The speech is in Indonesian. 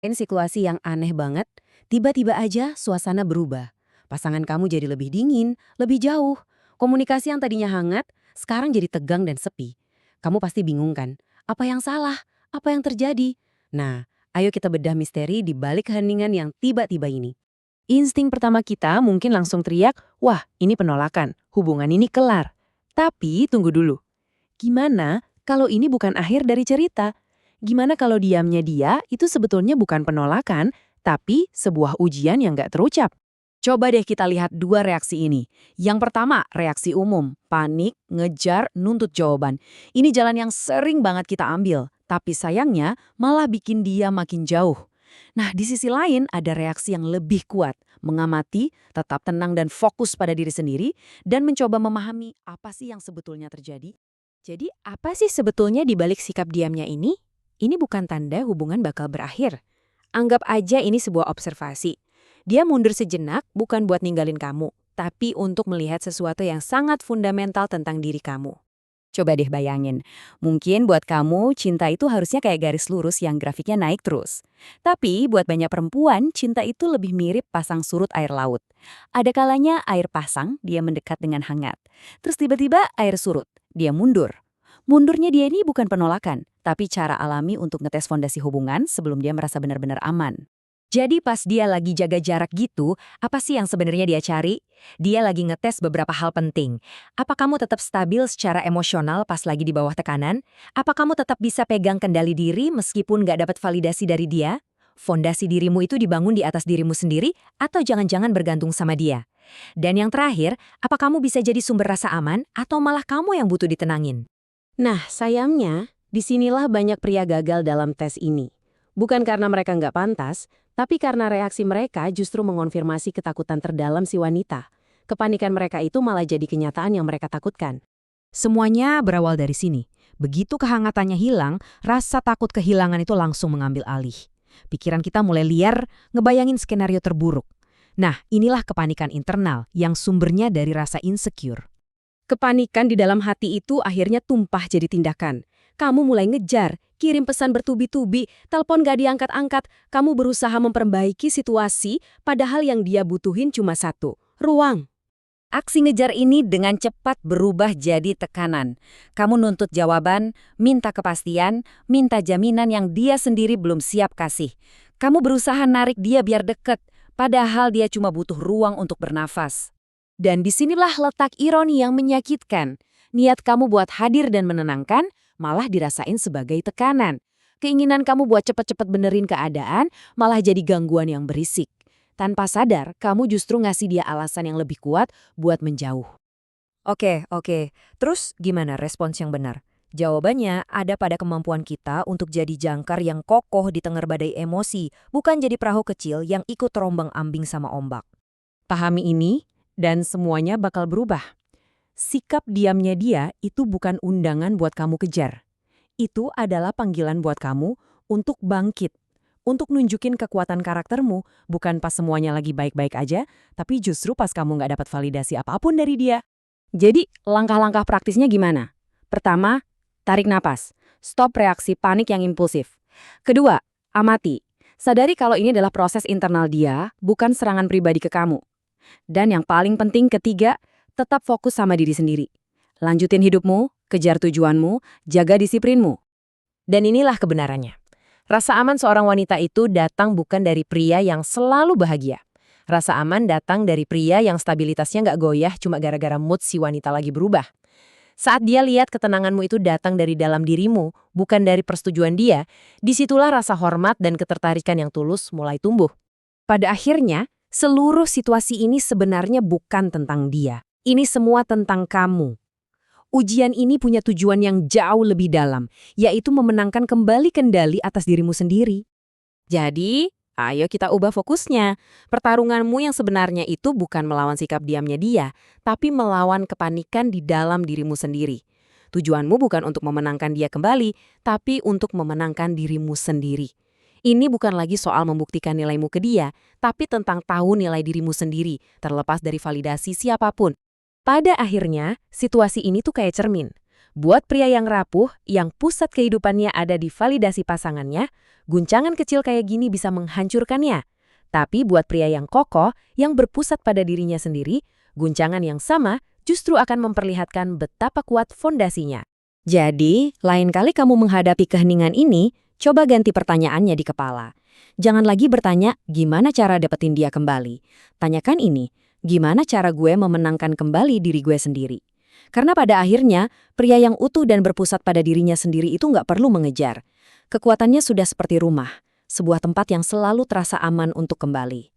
Ini situasi yang aneh banget, tiba-tiba aja suasana berubah. Pasangan kamu jadi lebih dingin, lebih jauh. Komunikasi yang tadinya hangat, sekarang jadi tegang dan sepi. Kamu pasti bingung kan? Apa yang salah? Apa yang terjadi? Nah, ayo kita bedah misteri di balik keheningan yang tiba-tiba ini. Insting pertama kita mungkin langsung teriak, wah ini penolakan, hubungan ini kelar. Tapi tunggu dulu, gimana kalau ini bukan akhir dari cerita? Gimana kalau diamnya dia itu sebetulnya bukan penolakan, tapi sebuah ujian yang gak terucap? Coba deh kita lihat dua reaksi ini. Yang pertama, reaksi umum. Panik, ngejar, nuntut jawaban. Ini jalan yang sering banget kita ambil. Tapi sayangnya malah bikin dia makin jauh. Nah, di sisi lain ada reaksi yang lebih kuat. Mengamati, tetap tenang dan fokus pada diri sendiri, dan mencoba memahami apa sih yang sebetulnya terjadi. Jadi apa sih sebetulnya di balik sikap diamnya ini? Ini bukan tanda hubungan bakal berakhir. Anggap aja ini sebuah observasi. Dia mundur sejenak bukan buat ninggalin kamu, tapi untuk melihat sesuatu yang sangat fundamental tentang diri kamu. Coba deh bayangin, mungkin buat kamu cinta itu harusnya kayak garis lurus yang grafiknya naik terus. Tapi buat banyak perempuan, cinta itu lebih mirip pasang surut air laut. Ada kalanya air pasang, dia mendekat dengan hangat. Terus tiba-tiba air surut, dia mundur. Mundurnya dia ini bukan penolakan, tapi cara alami untuk ngetes fondasi hubungan sebelum dia merasa benar-benar aman. Jadi pas dia lagi jaga jarak gitu, apa sih yang sebenarnya dia cari? Dia lagi ngetes beberapa hal penting. Apa kamu tetap stabil secara emosional pas lagi di bawah tekanan? Apa kamu tetap bisa pegang kendali diri meskipun nggak dapat validasi dari dia? Fondasi dirimu itu dibangun di atas dirimu sendiri atau jangan-jangan bergantung sama dia? Dan yang terakhir, apa kamu bisa jadi sumber rasa aman atau malah kamu yang butuh ditenangin? Nah, sayangnya, disinilah banyak pria gagal dalam tes ini. Bukan karena mereka nggak pantas, tapi karena reaksi mereka justru mengonfirmasi ketakutan terdalam si wanita. Kepanikan mereka itu malah jadi kenyataan yang mereka takutkan. Semuanya berawal dari sini. Begitu kehangatannya hilang, rasa takut kehilangan itu langsung mengambil alih. Pikiran kita mulai liar, ngebayangin skenario terburuk. Nah, inilah kepanikan internal yang sumbernya dari rasa insecure. Kepanikan di dalam hati itu akhirnya tumpah jadi tindakan. Kamu mulai ngejar, kirim pesan bertubi-tubi, telepon gak diangkat-angkat, kamu berusaha memperbaiki situasi, padahal yang dia butuhin cuma satu, ruang. Aksi ngejar ini dengan cepat berubah jadi tekanan. Kamu nuntut jawaban, minta kepastian, minta jaminan yang dia sendiri belum siap kasih. Kamu berusaha narik dia biar deket, padahal dia cuma butuh ruang untuk bernafas. Dan disinilah letak ironi yang menyakitkan. Niat kamu buat hadir dan menenangkan, malah dirasain sebagai tekanan. Keinginan kamu buat cepat-cepat benerin keadaan, malah jadi gangguan yang berisik. Tanpa sadar, kamu justru ngasih dia alasan yang lebih kuat buat menjauh. Oke. Terus gimana respons yang benar? Jawabannya ada pada kemampuan kita untuk jadi jangkar yang kokoh di tengah badai emosi, bukan jadi perahu kecil yang ikut terombang-ambing sama ombak. Pahami ini, dan semuanya bakal berubah. Sikap diamnya dia itu bukan undangan buat kamu kejar. Itu adalah panggilan buat kamu untuk bangkit. Untuk nunjukin kekuatan karaktermu, bukan pas semuanya lagi baik-baik aja, tapi justru pas kamu nggak dapat validasi apapun dari dia. Jadi, langkah-langkah praktisnya gimana? Pertama, tarik napas. Stop reaksi panik yang impulsif. Kedua, amati. Sadari kalau ini adalah proses internal dia, bukan serangan pribadi ke kamu. Dan yang paling penting ketiga, tetap fokus sama diri sendiri. Lanjutin hidupmu, kejar tujuanmu, jaga disiplinmu. Dan inilah kebenarannya. Rasa aman seorang wanita itu datang bukan dari pria yang selalu bahagia. Rasa aman datang dari pria yang stabilitasnya nggak goyah cuma gara-gara mood si wanita lagi berubah. Saat dia lihat ketenanganmu itu datang dari dalam dirimu, bukan dari persetujuan dia, disitulah rasa hormat dan ketertarikan yang tulus mulai tumbuh. Pada akhirnya, seluruh situasi ini sebenarnya bukan tentang dia. Ini semua tentang kamu. Ujian ini punya tujuan yang jauh lebih dalam, yaitu memenangkan kembali kendali atas dirimu sendiri. Jadi, ayo kita ubah fokusnya. Pertarunganmu yang sebenarnya itu bukan melawan sikap diamnya dia, tapi melawan kepanikan di dalam dirimu sendiri. Tujuanmu bukan untuk memenangkan dia kembali, tapi untuk memenangkan dirimu sendiri. Ini bukan lagi soal membuktikan nilaimu ke dia, tapi tentang tahu nilai dirimu sendiri, terlepas dari validasi siapapun. Pada akhirnya, situasi ini tuh kayak cermin. Buat pria yang rapuh, yang pusat kehidupannya ada di validasi pasangannya, guncangan kecil kayak gini bisa menghancurkannya. Tapi buat pria yang kokoh, yang berpusat pada dirinya sendiri, guncangan yang sama justru akan memperlihatkan betapa kuat fondasinya. Jadi, lain kali kamu menghadapi keheningan ini, coba ganti pertanyaannya di kepala. Jangan lagi bertanya, gimana cara dapetin dia kembali? Tanyakan ini, gimana cara gue memenangkan kembali diri gue sendiri? Karena pada akhirnya, pria yang utuh dan berpusat pada dirinya sendiri itu nggak perlu mengejar. Kekuatannya sudah seperti rumah, sebuah tempat yang selalu terasa aman untuk kembali.